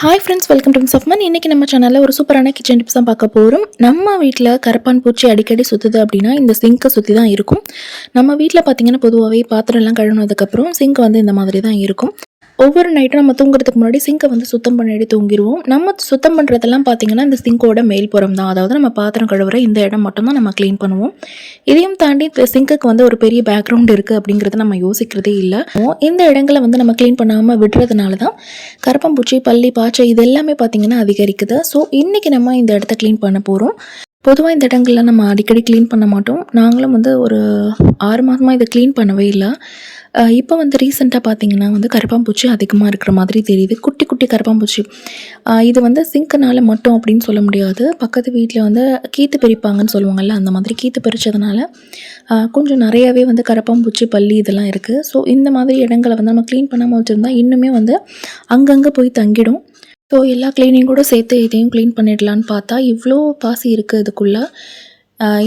Hi friends, welcome to சஃப்மன். இன்றைக்கி நம்ம சேனலில் ஒரு சூப்பரான கிச்சன் டிப்ஸ் தான் பார்க்க போகிறோம். நம்ம வீட்டில் கரப்பான் பூச்சி அடிக்கடி சுற்றுது அப்படின்னா இந்த சிங்கை சுற்றி தான் இருக்கும். நம்ம வீட்டில் பார்த்திங்கன்னா பொதுவாகவே பாத்திரம்லாம் கழுவுனதுக்கப்புறம் சிங்க் வந்து இந்த மாதிரி தான் இருக்கும். ஒவ்வொரு நைட்டும் நம்ம தூங்குறதுக்கு முன்னாடி சிங்கை வந்து சுத்தம் பண்ணிட்டு தூங்கிடுவோம். நம்ம சுத்தம் பண்ணுறதெல்லாம் பார்த்திங்கன்னா இந்த சிங்கோட மேல்புறம் தான், அதாவது நம்ம பாத்திரம் கழுவுற இந்த இடம் மட்டும்தான் நம்ம க்ளீன் பண்ணுவோம். இதையும் தாண்டி இந்த சிங்குக்கு வந்து ஒரு பெரிய பேக்ரவுண்ட் இருக்குது அப்படிங்கிறத நம்ம யோசிக்கிறதே இல்லை. இந்த இடங்களை வந்து நம்ம க்ளீன் பண்ணாமல் விடுறதுனால தான் கரப்பான்பூச்சி, பல்லி, பாய்ச்சை இது எல்லாமே பார்த்திங்கன்னா அதிகரிக்குது. ஸோ இன்றைக்கி நம்ம இந்த இடத்த க்ளீன் பண்ண போகிறோம். பொதுவாக இந்த இடங்கள்லாம் நம்ம அடிக்கடி க்ளீன் பண்ண மாட்டோம். நாங்களும் வந்து ஒரு 6 மாதமாக இதை க்ளீன் பண்ணவே இல்லை. இப்போ வந்து ரீசெண்டாக பார்த்திங்கன்னா வந்து கரப்பான்பூச்சி அதிகமாக இருக்கிற மாதிரி தெரியுது. குட்டி குட்டி கரப்பான்பூச்சி. இது வந்து சிங்க்குனால மட்டும் அப்படின்னு சொல்ல முடியாது. பக்கத்து வீட்டில் வந்து கீத்து பறிப்பாங்கன்னு சொல்லுவாங்கள்ல, அந்த மாதிரி கீத்து பறித்ததுனால கொஞ்சம் நிறையாவே வந்து கரப்பான்பூச்சி, பல்லி இதெல்லாம் இருக்குது. ஸோ இந்த மாதிரி இடங்களை வந்து நம்ம க்ளீன் பண்ணாமல் வச்சுருந்தா இன்னுமே வந்து அங்கங்கே போய் தங்கிடும். ஸோ எல்லா க்ளீனிங் கூட சேர்த்து இதையும் க்ளீன் பண்ணிடலான்னு பார்த்தா இவ்வளோ பாசி இருக்குது இதுக்குள்ளே.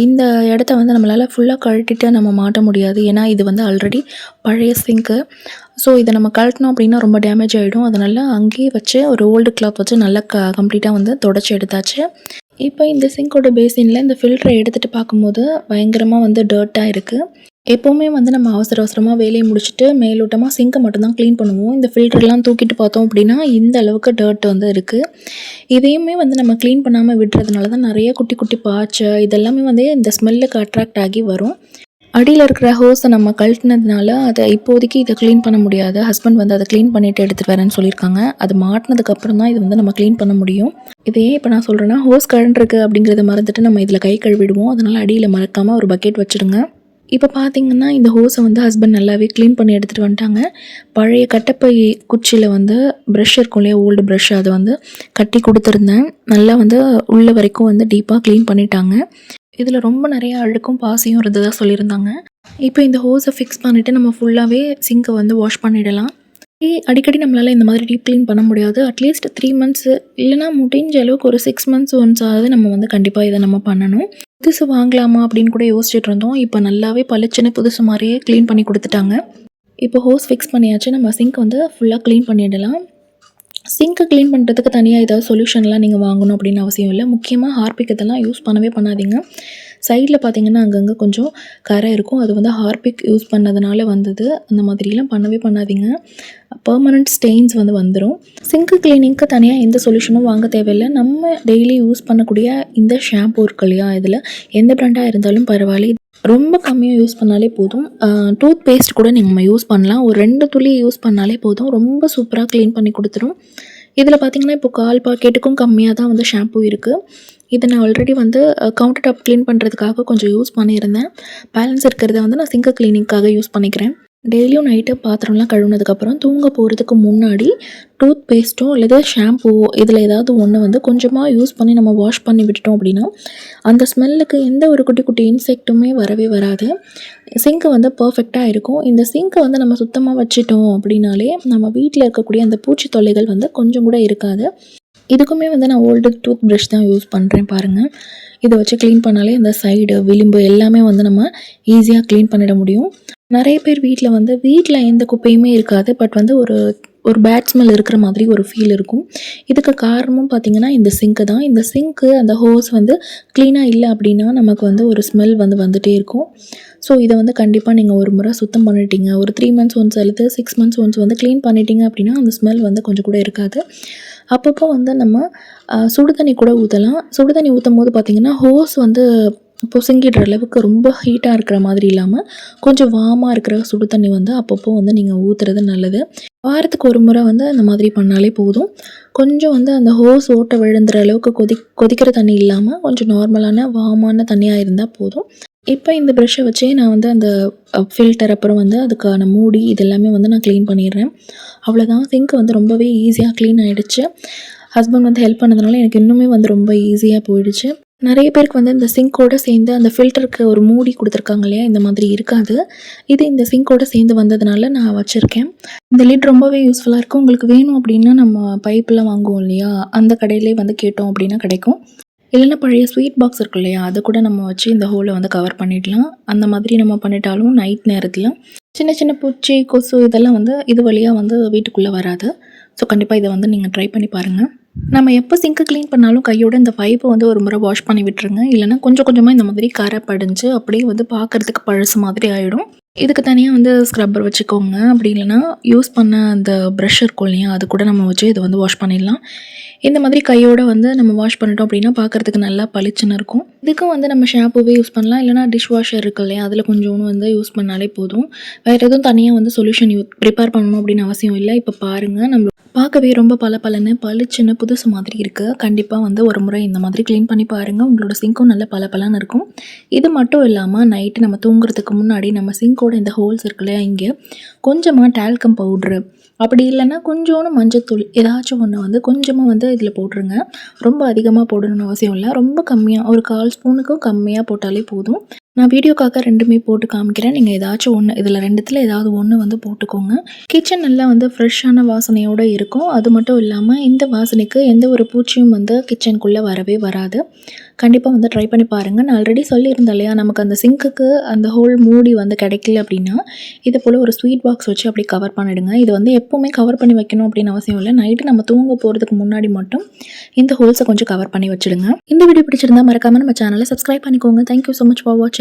இந்த இடத்த வந்து நம்மளால் ஃபுல்லாக கழட்டிட்டு நம்ம மாட்ட முடியாது. ஏன்னா இது வந்து ஆல்ரெடி பழைய சிங்க்கு. ஸோ இதை நம்ம கழட்டினோம் அப்படின்னா ரொம்ப டேமேஜ் ஆகிடும். அதனால் அங்கேயே வச்சு ஒரு ஓல்டு கிளாத் வச்சு நல்லா கம்ப்ளீட்டாக வந்து தொடச்சி எடுத்தாச்சு. இப்போ இந்த சிங்கோட பேசினில் இந்த ஃபில்டரை எடுத்துகிட்டு பார்க்கும்போது பயங்கரமாக வந்து டர்ட்டாக இருக்குது. எப்போவுமே வந்து நம்ம அவசரமாக வேலையை முடிச்சுட்டு மேலோட்டமாக சிங்கை மட்டும்தான் க்ளீன் பண்ணுவோம். இந்த ஃபில்டர்லாம் தூக்கிட்டு பார்த்தோம் அப்படின்னா இந்த அளவுக்கு டர்ட் வந்து இருக்குது. இதையுமே வந்து நம்ம க்ளீன் பண்ணாமல் விடுறதுனால தான் நிறைய குட்டி குட்டி பாய்ச்சை இதெல்லாமே வந்து இந்த ஸ்மெல்லுக்கு அட்ராக்ட் ஆகி வரும். அடியில் இருக்கிற ஹோஸை நம்ம கழட்டினதுனால அதை இப்போதைக்கு இதை க்ளீன் பண்ண முடியாது. ஹஸ்பண்ட் வந்து அதை க்ளீன் பண்ணிவிட்டு எடுத்துகிட்டு வரேன்னு சொல்லியிருக்காங்க. அது மாட்டினதுக்கப்புறம் தான் இது வந்து நம்ம க்ளீன் பண்ண முடியும். இதையே இப்போ நான் சொல்கிறேன்னா, ஹோஸ் கழண்டிருக்கு அப்படிங்கிறத மறந்துட்டு நம்ம இதில் கை கழுவிடுவோம். அதனால் அடியில் மறக்காமல் ஒரு பக்கெட் வச்சுடுங்க. இப்போ பார்த்திங்கன்னா இந்த ஹோஸை வந்து ஹஸ்பண்ட் நல்லாவே க்ளீன் பண்ணி எடுத்துகிட்டு வந்துட்டாங்க. பழைய கட்டப்பை குச்சியில் வந்து ப்ரஷ் இருக்கும் இல்லையா, ஓல்டு ப்ரஷ், அதை வந்து கட்டி கொடுத்துருந்தேன். நல்லா வந்து உள்ள வரைக்கும் வந்து டீப்பாக க்ளீன் பண்ணிட்டாங்க. இதில் ரொம்ப நிறைய அழுக்கும் பாசியும் இருந்ததாக சொல்லியிருந்தாங்க. இப்போ இந்த ஹோஸை ஃபிக்ஸ் பண்ணிவிட்டு நம்ம ஃபுல்லாகவே சிங்கை வந்து வாஷ் பண்ணிடலாம். அடிக்கடி நம்மளால் இந்த மாதிரி டீப் க்ளீன் பண்ண முடியாது. அட்லீஸ்ட் 3 மந்த்ஸு இல்லைனா முடிஞ்ச அளவுக்கு ஒரு 6 மந்த்ஸ் ஒன்ஸ் ஆகுது நம்ம வந்து கண்டிப்பாக இதை நம்ம பண்ணணும். புதுசு வாங்கலாமா அப்படின்னு கூட யோசிச்சுட்டு இருந்தோம். இப்போ நல்லாவே பளிச்சுன்னு புதுசு மாதிரியே க்ளீன் பண்ணி கொடுத்துட்டாங்க. இப்போ ஹோஸ் ஃபிக்ஸ் பண்ணியாச்சு. நம்ம சிங்க் வந்து ஃபுல்லாக க்ளீன் பண்ணிடலாம். சிங்க்கை க்ளீன் பண்ணுறதுக்கு தனியாக ஏதாவது சொல்யூஷன்லாம் நீங்கள் வாங்கணும் அப்படின்னு அவசியம் இல்லை. முக்கியமாக ஹார்பிக் இதெல்லாம் யூஸ் பண்ணவே பண்ணாதீங்க. சைடில் பார்த்திங்கன்னா அங்கங்கே கொஞ்சம் கரை இருக்கும். அது வந்து ஹார்பிக் யூஸ் பண்ணதுனால வந்தது. அந்த மாதிரிலாம் பண்ணவே பண்ணாதீங்க. பெர்மனண்ட் ஸ்டெயின்ஸ் வந்து வந்துடும். சிங்க்கு க்ளீனிங்க்கு தனியாக எந்த சொல்யூஷனும் வாங்க தேவையில்லை. நம்ம டெய்லி யூஸ் பண்ணக்கூடிய இந்த ஷாம்பூ இருக்கு இல்லையா, இதில் எந்த ப்ராண்டாக இருந்தாலும் பரவாயில்ல, ரொம்ப கம்மியாக யூஸ் பண்ணாலே போதும். டூத் பேஸ்ட் கூட நீங்கள் யூஸ் பண்ணலாம். ஒரு 2 துளி யூஸ் பண்ணாலே போதும். ரொம்ப சூப்பராக க்ளீன் பண்ணி கொடுத்துரும். இதில் பார்த்திங்கன்னா இப்போ 1/4 பாக்கெட்டுக்கும் கம்மியாக தான் வந்து ஷாம்பூ இருக்குது. இதை நான் ஆல்ரெடி வந்து கவுண்டர் டாப் க்ளீன் பண்ணுறதுக்காக கொஞ்சம் யூஸ் பண்ணியிருந்தேன். பேலன்ஸ் இருக்கிறத வந்து நான் சிங்க் க்ளீனிங்காக யூஸ் பண்ணிக்கிறேன். டெய்லியும் நைட்டு பாத்திரம்லாம் கழுவுனதுக்கப்புறம் தூங்க போகிறதுக்கு முன்னாடி டூத் பேஸ்ட்டோ அல்லது ஷாம்பூவோ இதில் ஏதாவது ஒன்று வந்து கொஞ்சமாக யூஸ் பண்ணி நம்ம வாஷ் பண்ணி விட்டுட்டோம் அப்படின்னா அந்த ஸ்மெல்லுக்கு எந்த ஒரு குட்டி குட்டி இன்செக்ட்டுமே வரவே வராது. சிங்க்கு வந்து பர்ஃபெக்டாக இருக்கும். இந்த சிங்க்கை வந்து நம்ம சுத்தமாக வச்சிட்டோம் அப்படின்னாலே நம்ம வீட்டில் இருக்கக்கூடிய அந்த பூச்சி தொல்லைகள் வந்து கொஞ்சம் கூட இருக்காது. இதுக்குமே வந்து நான் ஓல்டு டூத் ப்ரஷ் தான் யூஸ் பண்ணுறேன் பாருங்கள். இதை வச்சு க்ளீன் பண்ணாலே அந்த சைடு விளிம்பு எல்லாமே வந்து நம்ம ஈஸியாக க்ளீன் பண்ணிட முடியும். நிறைய பேர் வீட்டில் எந்த குப்பையுமே இருக்காது. பட் வந்து ஒரு பேட் ஸ்மெல் இருக்கிற மாதிரி ஒரு ஃபீல் இருக்கும். இதுக்கு காரணமும் பார்த்திங்கன்னா இந்த சிங்க்கு தான். இந்த சிங்க்கு அந்த ஹோஸ் வந்து க்ளீனாக இல்லை அப்படின்னா நமக்கு வந்து ஒரு ஸ்மெல் வந்துகிட்டே இருக்கும். ஸோ இதை வந்து கண்டிப்பாக நீங்கள் ஒரு முறை சுத்தம் பண்ணிட்டீங்க, ஒரு 3 மந்த்ஸ் ஒன்ஸ் அல்லது 6 மந்த்ஸ் ஒன்ஸ் வந்து க்ளீன் பண்ணிட்டீங்க அப்படின்னா அந்த ஸ்மெல் வந்து கொஞ்சம் கூட இருக்காது. அப்பப்போ வந்து நம்ம சுடு தண்ணி கூட ஊற்றலாம். சுடு தண்ணி ஊற்றும் போது பார்த்திங்கன்னா ஹோஸ் வந்து பொசுங்கிடுற அளவுக்கு ரொம்ப ஹீட்டாக இருக்கிற மாதிரி இல்லாமல் கொஞ்சம் வார்மாக இருக்கிற சுடு தண்ணி வந்து அப்பப்போ வந்து நீங்கள் ஊற்றுறது நல்லது. வாரத்துக்கு ஒரு முறை வந்து அந்த மாதிரி பண்ணாலே போதும். கொஞ்சம் வந்து அந்த ஹோஸ் ஓட்டை விழுந்துற அளவுக்கு கொதிக்கிற தண்ணி இல்லாமல் கொஞ்சம் நார்மலான வார்மான தண்ணியாக இருந்தால் போதும். இப்போ இந்த ப்ரஷ்ஷை வச்சே நான் வந்து அந்த ஃபில்டர் அப்புறம் வந்து அதுக்கான மூடி இதெல்லாமே வந்து நான் க்ளீன் பண்ணிடுறேன். அவ்வளோதான். சிங்க் வந்து ரொம்பவே ஈஸியாக க்ளீன் ஆகிடுச்சு. ஹஸ்பண்ட் வந்து ஹெல்ப் பண்ணதுனால எனக்கு இன்னுமே வந்து ரொம்ப ஈஸியாக போயிடுச்சு. நிறைய பேருக்கு வந்து இந்த சிங்கோடு சேர்ந்து அந்த ஃபில்டருக்கு ஒரு மூடி கொடுத்துருக்காங்க இல்லையா, இந்த மாதிரி இருக்காது. இது இந்த சிங்கோடு சேர்ந்து வந்ததுனால நான் வச்சுருக்கேன். இந்த லிட் ரொம்பவே யூஸ்ஃபுல்லாக இருக்கும். உங்களுக்கு வேணும் அப்படின்னா நம்ம பைப்பெலாம் வாங்குவோம் இல்லையா, அந்த கடையிலே வந்து கேட்டோம் அப்படின்னா கிடைக்கும். இல்லைன்னா பழைய ஸ்வீட் பாக்ஸ் இருக்கு இல்லையா, அதை கூட நம்ம வச்சு இந்த ஹோலை வந்து கவர் பண்ணிடலாம். அந்த மாதிரி நம்ம பண்ணிட்டாலும் நைட் நேரத்தில் சின்ன சின்ன பூச்சி, கொசு இதெல்லாம் வந்து இது வழியாக வந்து வீட்டுக்குள்ளே வராது. ஸோ கண்டிப்பாக இதை வந்து நீங்கள் ட்ரை பண்ணி பாருங்கள். நம்ம எப்போ சிங்க்கு க்ளீன் பண்ணாலும் கையோட இந்த பைப்பை வந்து ஒரு முறை வாஷ் பண்ணி விட்டுருங்க. இல்லைனா கொஞ்சம் கொஞ்சமாக இந்த மாதிரி கரை படிஞ்சு அப்படியே வந்து பார்க்குறதுக்கு பழசு மாதிரி ஆகிடும். இதுக்கு தனியாக வந்து ஸ்க்ரப்பர் வச்சுக்கோங்க. அப்படி இல்லைனா யூஸ் பண்ண அந்த ப்ரஷ் இருக்கும் இல்லையா, அது கூட நம்ம வச்சு இதை வந்து வாஷ் பண்ணிடலாம். இந்த மாதிரி கையோடு வந்து நம்ம வாஷ் பண்ணிட்டோம் அப்படின்னா பார்க்குறதுக்கு நல்லா பளிச்சுன்னு இருக்கும். இதுக்கும் வந்து நம்ம ஷாம்புவே யூஸ் பண்ணலாம். இல்லைனா டிஷ் வாஷர் இருக்கு இல்லையா, அதில் கொஞ்சோன்னு வந்து யூஸ் பண்ணாலே போதும். வேறு எதுவும் தனியாக வந்து சொல்யூஷன் ப்ரிப்பேர் பண்ணணும் அப்படின்னு அவசியம் இல்லை. இப்போ பாருங்கள், நம்ம பார்க்கவே ரொம்ப பளபளன்னு பளிச்சுன்னு புதுசு மாதிரி இருக்குது. கண்டிப்பாக வந்து ஒரு முறை இந்த மாதிரி க்ளீன் பண்ணி பாருங்கள். உங்களோட சிங்க்கும் நல்ல பளபளன்னு இருக்கும். இது மட்டும் இல்லாமல் நைட்டு நம்ம தூங்குறதுக்கு முன்னாடி நம்ம சிங்க்கோட இந்த ஹோல்ஸ் இருக்கு இல்லையா, இங்கே கொஞ்சமாக டால்கம் பவுட்ரு அப்படி இல்லைன்னா கொஞ்சோண்டு மஞ்சத்தூள் ஏதாச்சும் ஒன்று வந்து கொஞ்சமாக வந்து இதில் போட்டுருங்க. ரொம்ப அதிகமாக போடணும்னு அவசியம் இல்லை. ரொம்ப கம்மியாக ஒரு 1/4 ஸ்பூனுக்கும் கம்மியாக போட்டாலே போதும். நான் வீடியோக்காக 2மே போட்டு காமிக்கிறேன். நீங்கள் ஏதாச்சும் ஒன்று இதில் 2த்தில் ஏதாவது ஒன்று வந்து போட்டுக்கோங்க. கிச்சன் நல்லா வந்து ஃப்ரெஷ்ஷான வாசனையோடு இருக்கும். அது மட்டும் இல்லாமல் இந்த வாசனைக்கு எந்த ஒரு பூச்சியும் வந்து கிச்சனுக்குள்ளே வரவே வராது. கண்டிப்பாக வந்து ட்ரை பண்ணி பாருங்கள். நான் ஆல்ரெடி சொல்லியிருந்தேன் இல்லையா, நமக்கு அந்த சிங்க்குக்கு அந்த ஹோல் மூடி வந்து கிடைக்கல அப்படின்னா இதை போல் ஒரு ஸ்வீட் பாக்ஸ் வச்சு அப்படி கவர் பண்ணிவிடுங்க. இது வந்து எப்போவுமே கவர் பண்ணி வைக்கணும் அப்படின்னு அவசியம் இல்லை. நைட்டு நம்ம தூங்க போகிறதுக்கு முன்னாடி மட்டும் இந்த ஹோல்ஸை கொஞ்சம் கவர் பண்ணி வச்சுடுங்க. இந்த வீடியோ பிடிச்சிருந்தா மறக்காமல் நம்ம சேனலை சப்ஸ்கிரைப் பண்ணிக்கோங்க. தேங்க்யூ ஸோ மச் ஃபார் வாட்சிங்.